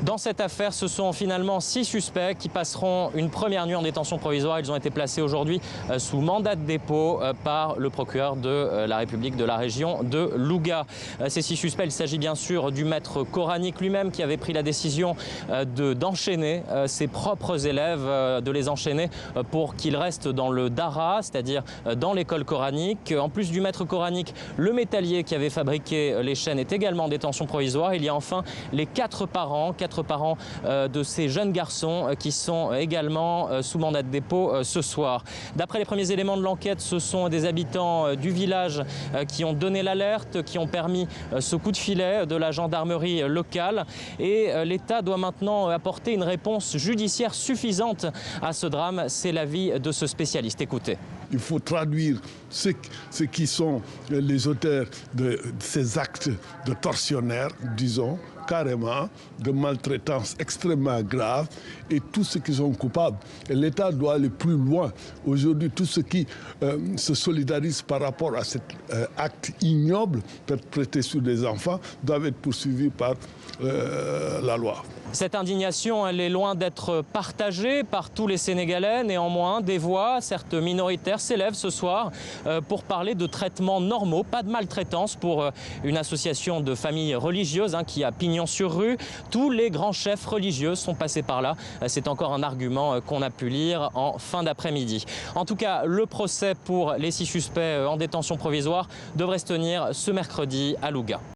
Dans cette affaire, ce sont finalement 6 suspects qui passeront une première nuit en détention provisoire. Ils ont été placés aujourd'hui sous mandat de dépôt par le procureur de la République de la région de Louga. Ces 6 suspects, il s'agit bien sûr du maître coranique lui-même qui avait pris la décision d'enchaîner ses propres élèves, de les enchaîner pour qu'ils restent dans le dara, c'est-à-dire dans l'école coranique. En plus du maître coranique, le métallier qui avait fabriqué les chaînes est également en détention provisoire. Il y a enfin les 4 parents de ces jeunes garçons qui sont également sous mandat de dépôt ce soir. D'après les premiers éléments de l'enquête, ce sont des habitants du village qui ont donné l'alerte, qui ont permis ce coup de filet de la gendarmerie locale. Et l'État doit maintenant apporter une réponse judiciaire suffisante à ce drame. C'est l'avis de ce spécialiste. Écoutez. Il faut traduire ceux qui sont les auteurs de ces actes de tortionnaires, disons, carrément, de maltraitance extrêmement grave, et tous ceux qui sont coupables. L'État doit aller plus loin. Aujourd'hui, tous ceux qui se solidarisent par rapport à cet acte ignoble perpétré sur des enfants doivent être poursuivis par la loi. Cette indignation, elle est loin d'être partagée par tous les Sénégalais. Néanmoins, des voix, certes minoritaires, s'élèvent ce soir pour parler de traitements normaux, pas de maltraitance pour une association de familles religieuses qui a pignon sur rue. Tous les grands chefs religieux sont passés par là. C'est encore un argument qu'on a pu lire en fin d'après-midi. En tout cas, le procès pour les 6 suspects en détention provisoire devrait se tenir ce mercredi à Louga.